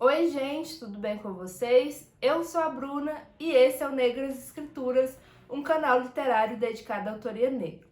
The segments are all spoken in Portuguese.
Oi gente, tudo bem com vocês? Eu sou a Bruna e esse é o Negras Escrituras, um canal literário dedicado à autoria negra.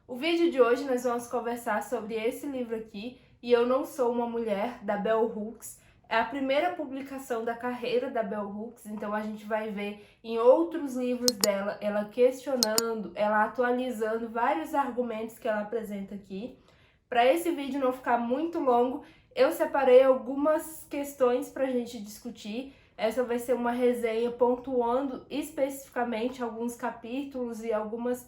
O vídeo de hoje nós vamos conversar sobre esse livro aqui, E Eu Não Sou Uma Mulher, da Bell Hooks. É a primeira publicação da carreira da Bell Hooks, então a gente vai ver em outros livros dela, ela questionando, ela atualizando vários argumentos que ela apresenta aqui. Para esse vídeo não ficar muito longo, eu separei algumas questões para a gente discutir. Essa vai ser uma resenha pontuando especificamente alguns capítulos e algumas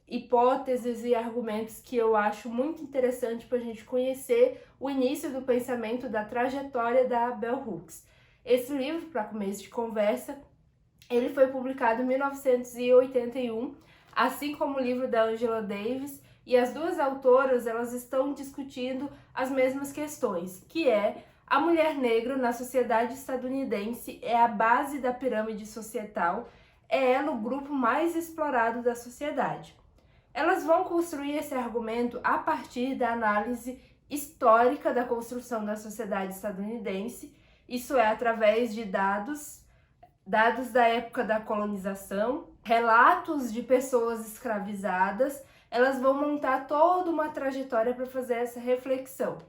hipóteses e argumentos que eu acho muito interessante para a gente conhecer o início do pensamento, da trajetória da Bell Hooks. Esse livro, para começo de conversa, ele foi publicado em 1981, assim como o livro da Angela Davis, e as duas autoras elas estão discutindo as mesmas questões, que é a mulher negra na sociedade estadunidense é a base da pirâmide societal, é ela o grupo mais explorado da sociedade. Elas vão construir esse argumento a partir da análise histórica da construção da sociedade estadunidense, isso é através de dados da época da colonização, relatos de pessoas escravizadas. Elas vão montar toda uma trajetória para fazer essa reflexão.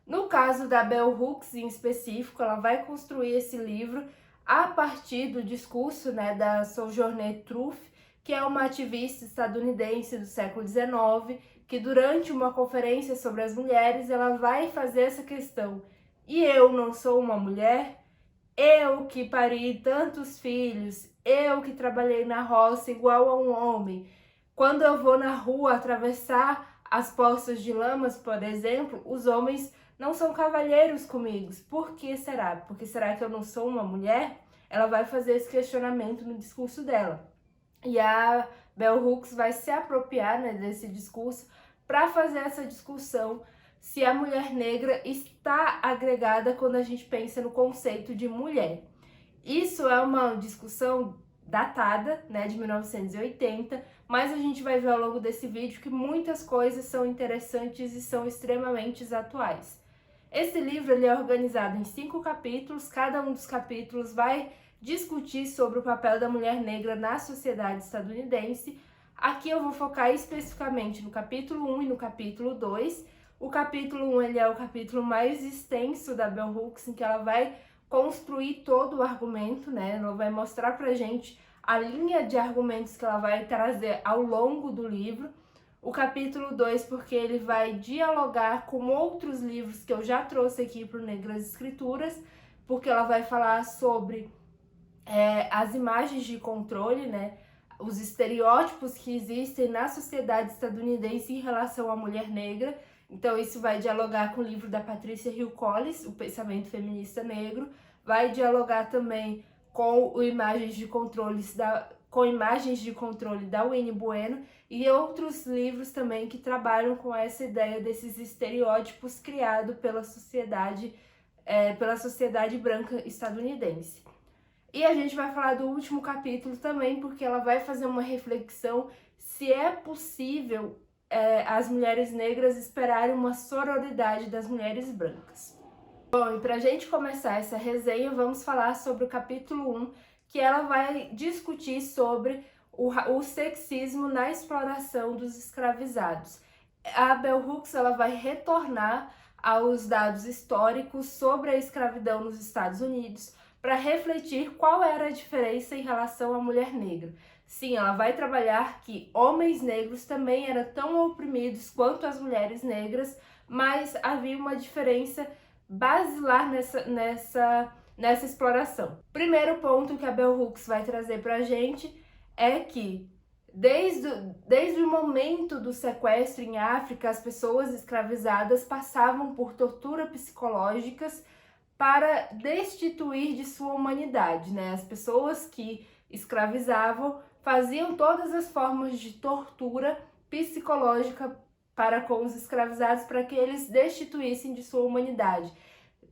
No caso da Bell Hooks, em específico, ela vai construir esse livro a partir do discurso, da Sojourner Truth, que é uma ativista estadunidense do século XIX, que durante uma conferência sobre as mulheres, ela vai fazer essa questão: e eu não sou uma mulher? Eu que pari tantos filhos, eu que trabalhei na roça igual a um homem. Quando eu vou na rua atravessar as poças de lamas, por exemplo, os homens não são cavalheiros comigo. Por que será? Porque será que eu não sou uma mulher? Ela vai fazer esse questionamento no discurso dela. E a Bell Hooks vai se apropriar, desse discurso para fazer essa discussão se a mulher negra está agregada quando a gente pensa no conceito de mulher. Isso é uma discussão datada, de 1980, mas a gente vai ver ao longo desse vídeo que muitas coisas são interessantes e são extremamente atuais. Esse livro ele é organizado em 5 capítulos, cada um dos capítulos vai discutir sobre o papel da mulher negra na sociedade estadunidense. Aqui eu vou focar especificamente no capítulo 1 e no capítulo 2. O capítulo 1 ele é o capítulo mais extenso da Bell Hooks, em que ela vai construir todo o argumento, ela vai mostrar pra gente a linha de argumentos que ela vai trazer ao longo do livro. O capítulo 2, porque ele vai dialogar com outros livros que eu já trouxe aqui para o Negras Escrituras, porque ela vai falar sobre as imagens de controle, os estereótipos que existem na sociedade estadunidense em relação à mulher negra. Então isso vai dialogar com o livro da Patricia Hill Collins, O Pensamento Feminista Negro, vai dialogar também com imagens de controle da Winnie Bueno e outros livros também que trabalham com essa ideia desses estereótipos criados pela sociedade branca estadunidense. E a gente vai falar do último capítulo também, porque ela vai fazer uma reflexão se é possível as mulheres negras esperarem uma sororidade das mulheres brancas. Bom, e pra gente começar essa resenha, vamos falar sobre o capítulo 1, que ela vai discutir sobre o sexismo na exploração dos escravizados. A Bell Hooks ela vai retornar aos dados históricos sobre a escravidão nos Estados Unidos para refletir qual era a diferença em relação à mulher negra. Sim, ela vai trabalhar que homens negros também eram tão oprimidos quanto as mulheres negras, mas havia uma diferença basilar nessa exploração. Primeiro ponto que a Bell Hooks vai trazer para a gente é que desde o momento do sequestro em África, as pessoas escravizadas passavam por torturas psicológicas para destituir de sua humanidade, As pessoas que escravizavam faziam todas as formas de tortura psicológica para com os escravizados para que eles destituíssem de sua humanidade,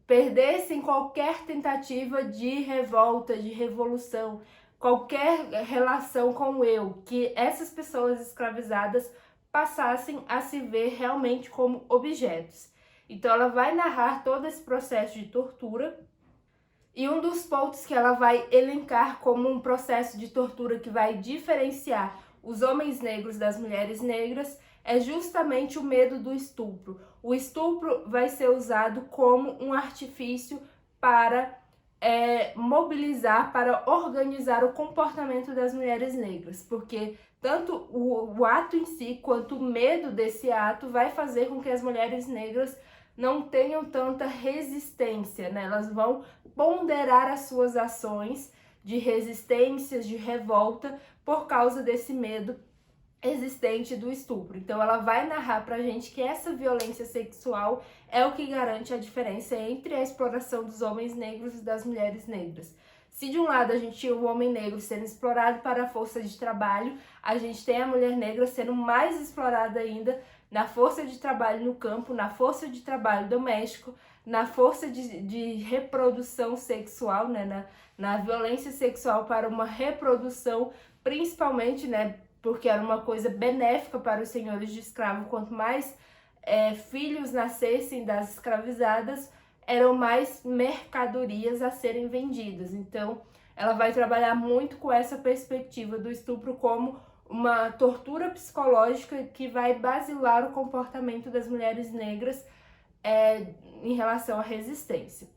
perdessem qualquer tentativa de revolta, de revolução, qualquer relação com o eu, que essas pessoas escravizadas passassem a se ver realmente como objetos. Então ela vai narrar todo esse processo de tortura E um dos pontos que ela vai elencar como um processo de tortura que vai diferenciar os homens negros das mulheres negras é justamente o medo do estupro. O estupro vai ser usado como um artifício para mobilizar, para organizar o comportamento das mulheres negras, porque tanto o ato em si quanto o medo desse ato vai fazer com que as mulheres negras não tenham tanta resistência, né? Elas vão ponderar as suas ações de resistências, de revolta, por causa desse medo existente do estupro. Então ela vai narrar pra gente que essa violência sexual é o que garante a diferença entre a exploração dos homens negros e das mulheres negras. Se de um lado a gente tinha o homem negro sendo explorado para a força de trabalho, a gente tem a mulher negra sendo mais explorada ainda na força de trabalho no campo, na força de trabalho doméstico, na força de reprodução sexual, né, na violência sexual para uma reprodução, principalmente, né, porque era uma coisa benéfica para os senhores de escravo. Quanto mais filhos nascessem das escravizadas, eram mais mercadorias a serem vendidas. Então, ela vai trabalhar muito com essa perspectiva do estupro como uma tortura psicológica que vai basilar o comportamento das mulheres negras em relação à resistência.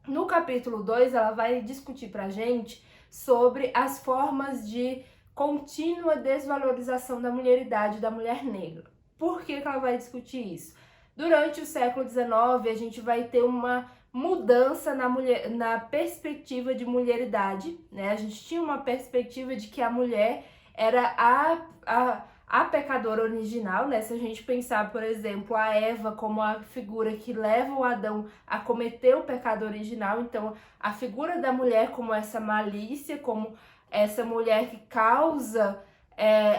No capítulo 2, ela vai discutir pra gente sobre as formas de contínua desvalorização da mulheridade da mulher negra. Por que ela vai discutir isso? Durante o século XIX, a gente vai ter uma mudança na perspectiva de mulheridade, né? A gente tinha uma perspectiva de que a mulher era a pecadora original, né? Se a gente pensar, por exemplo, a Eva como a figura que leva o Adão a cometer o pecado original, então a figura da mulher como essa malícia, como essa mulher que causa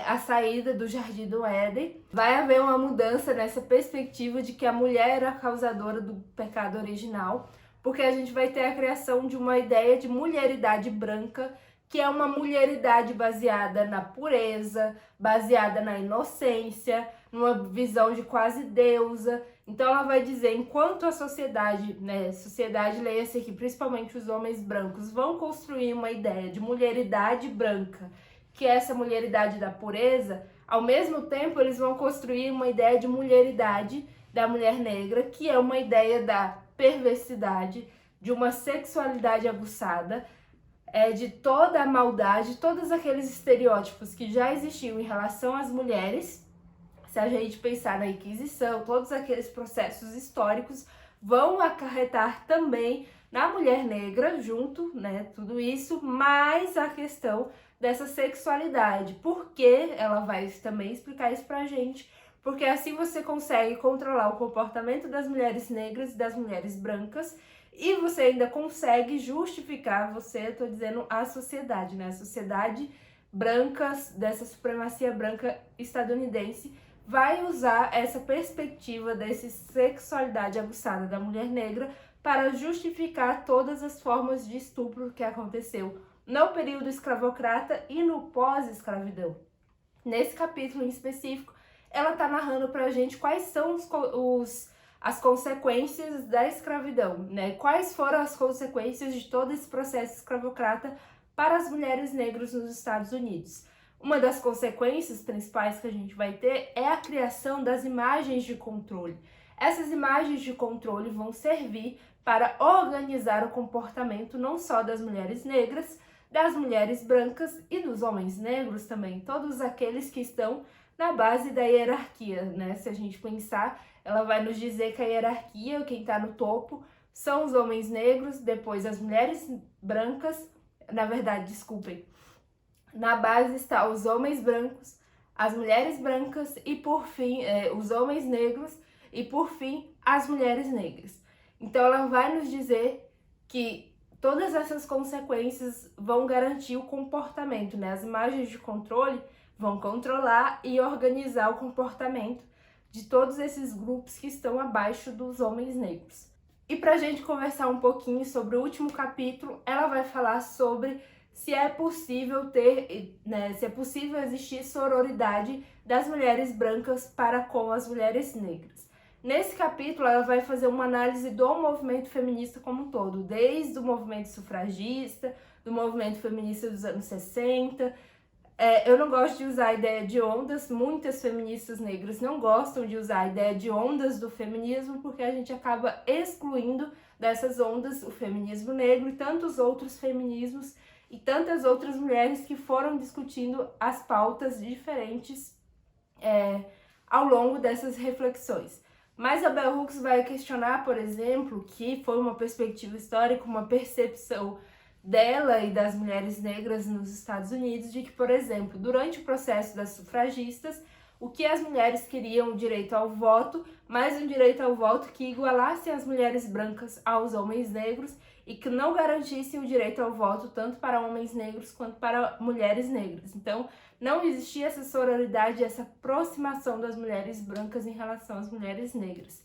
a saída do Jardim do Éden, vai haver uma mudança nessa perspectiva de que a mulher era a causadora do pecado original, porque a gente vai ter a criação de uma ideia de mulheridade branca, que é uma mulheridade baseada na pureza, baseada na inocência, numa visão de quase deusa. Então ela vai dizer, enquanto a sociedade, né, sociedade, leia-se aqui, principalmente os homens brancos, vão construir uma ideia de mulheridade branca, que é essa mulheridade da pureza, ao mesmo tempo eles vão construir uma ideia de mulheridade da mulher negra, que é uma ideia da perversidade, de uma sexualidade aguçada, de toda a maldade, todos aqueles estereótipos que já existiam em relação às mulheres. Se a gente pensar na Inquisição, todos aqueles processos históricos vão acarretar também na mulher negra junto, né, tudo isso, mais a questão dessa sexualidade. Por que ela vai também explicar isso pra gente? Porque assim você consegue controlar o comportamento das mulheres negras e das mulheres brancas, e você ainda consegue justificar, eu tô dizendo a sociedade, né? A sociedade branca, dessa supremacia branca estadunidense, vai usar essa perspectiva dessa sexualidade aguçada da mulher negra para justificar todas as formas de estupro que aconteceu no período escravocrata e no pós-escravidão. Nesse capítulo em específico, ela tá narrando pra gente quais são as consequências da escravidão, né? Quais foram as consequências de todo esse processo escravocrata para as mulheres negras nos Estados Unidos. Uma das consequências principais que a gente vai ter é a criação das imagens de controle. Essas imagens de controle vão servir para organizar o comportamento não só das mulheres negras, das mulheres brancas e dos homens negros também, todos aqueles que estão na base da hierarquia, né? Se a gente pensar, ela vai nos dizer que a hierarquia, quem está no topo, são os homens negros, depois as mulheres brancas, na verdade, desculpem, na base está os homens brancos, as mulheres brancas e, por fim, os homens negros e, por fim, as mulheres negras. Então, ela vai nos dizer que todas essas consequências vão garantir o comportamento, né? As imagens de controle vão controlar e organizar o comportamento de todos esses grupos que estão abaixo dos homens negros. E para a gente conversar um pouquinho sobre o último capítulo, ela vai falar sobre se é possível se é possível existir sororidade das mulheres brancas para com as mulheres negras. Nesse capítulo, ela vai fazer uma análise do movimento feminista como um todo, desde o movimento sufragista, do movimento feminista dos anos 60. Eu não gosto de usar a ideia de ondas, muitas feministas negras não gostam de usar a ideia de ondas do feminismo, porque a gente acaba excluindo dessas ondas o feminismo negro e tantos outros feminismos e tantas outras mulheres que foram discutindo as pautas diferentes ao longo dessas reflexões. Mas a Bell Hooks vai questionar, por exemplo, que foi uma perspectiva histórica, uma percepção dela e das mulheres negras nos Estados Unidos, de que, por exemplo, durante o processo das sufragistas, o que as mulheres queriam, o direito ao voto, mas um direito ao voto que igualasse as mulheres brancas aos homens negros e que não garantisse o direito ao voto tanto para homens negros quanto para mulheres negras. Então, não existia essa sororidade, essa aproximação das mulheres brancas em relação às mulheres negras.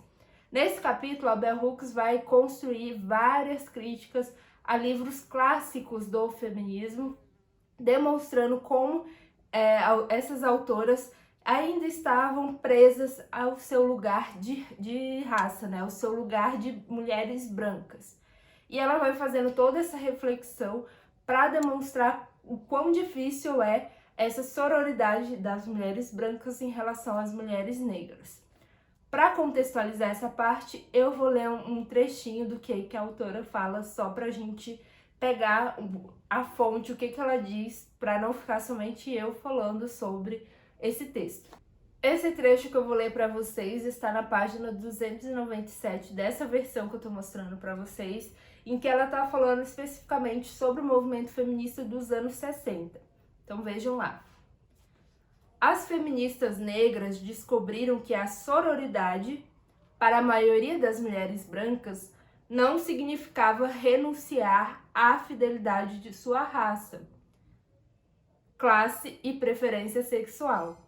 Nesse capítulo, a Bell Hooks vai construir várias críticas a livros clássicos do feminismo, demonstrando como essas autoras ainda estavam presas ao seu lugar de raça, né? Ao seu lugar de mulheres brancas. E ela vai fazendo toda essa reflexão para demonstrar o quão difícil é essa sororidade das mulheres brancas em relação às mulheres negras. Para contextualizar essa parte, eu vou ler um trechinho do que a autora fala, só para a gente pegar a fonte, o que ela diz, para não ficar somente eu falando sobre esse texto. Esse trecho que eu vou ler para vocês está na página 297 dessa versão que eu estou mostrando para vocês, em que ela está falando especificamente sobre o movimento feminista dos anos 60. Então vejam lá. As feministas negras descobriram que a sororidade, para a maioria das mulheres brancas, não significava renunciar à fidelidade de sua raça, classe e preferência sexual.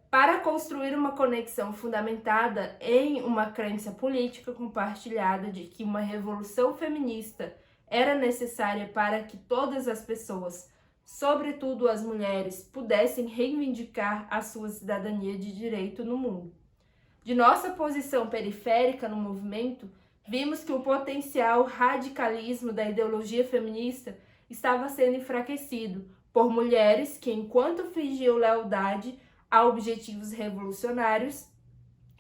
Para construir uma conexão fundamentada em uma crença política compartilhada de que uma revolução feminista era necessária para que todas as pessoas, sobretudo as mulheres, pudessem reivindicar a sua cidadania de direito no mundo. De nossa posição periférica no movimento, vimos que o potencial radicalismo da ideologia feminista estava sendo enfraquecido por mulheres que, enquanto fingiam lealdade a objetivos revolucionários,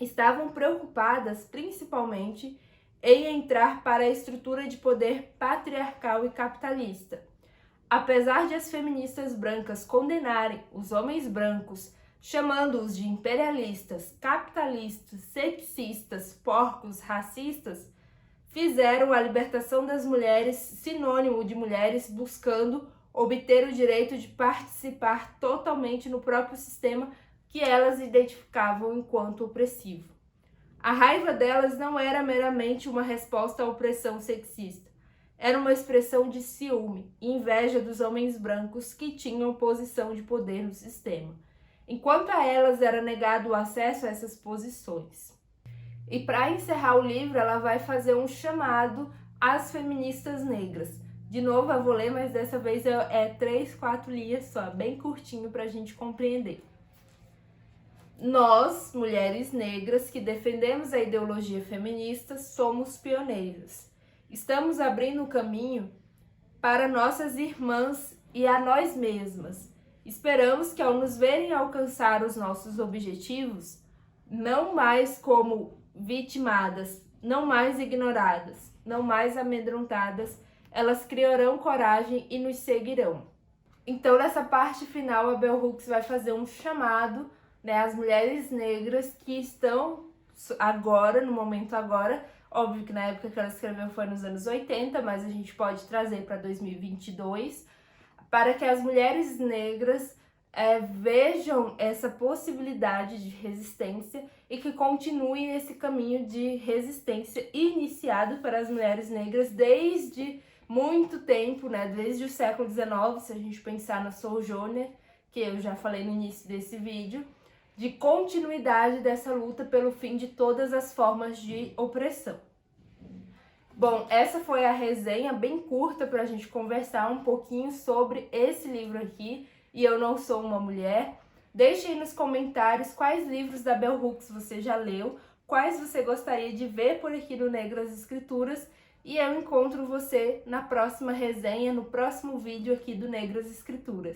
estavam preocupadas principalmente em entrar para a estrutura de poder patriarcal e capitalista. Apesar de as feministas brancas condenarem os homens brancos, chamando-os de imperialistas, capitalistas, sexistas, porcos, racistas, fizeram a libertação das mulheres sinônimo de mulheres buscando obter o direito de participar totalmente no próprio sistema que elas identificavam enquanto opressivo. A raiva delas não era meramente uma resposta à opressão sexista. Era uma expressão de ciúme e inveja dos homens brancos que tinham posição de poder no sistema, enquanto a elas era negado o acesso a essas posições. E para encerrar o livro, ela vai fazer um chamado às feministas negras. De novo, eu vou ler, mas dessa vez é 3, 4 linhas só, bem curtinho para a gente compreender. Nós, mulheres negras que defendemos a ideologia feminista, somos pioneiras. Estamos abrindo o caminho para nossas irmãs e a nós mesmas. Esperamos que ao nos verem alcançar os nossos objetivos, não mais como vitimadas, não mais ignoradas, não mais amedrontadas, elas criarão coragem e nos seguirão. Então, nessa parte final, a Bell Hooks vai fazer um chamado, né, às mulheres negras que estão agora, no momento agora, óbvio que na época que ela escreveu foi nos anos 80, mas a gente pode trazer para 2022, para que as mulheres negras vejam essa possibilidade de resistência e que continuem esse caminho de resistência iniciado para as mulheres negras desde muito tempo, né? Desde o século XIX, se a gente pensar na Sojourner, que eu já falei no início desse vídeo, de continuidade dessa luta pelo fim de todas as formas de opressão. Bom, essa foi a resenha bem curta para a gente conversar um pouquinho sobre esse livro aqui, E Eu Não Sou Uma Mulher. Deixe aí nos comentários quais livros da Bell Hooks você já leu, quais você gostaria de ver por aqui no Negras Escrituras, e eu encontro você na próxima resenha, no próximo vídeo aqui do Negras Escrituras.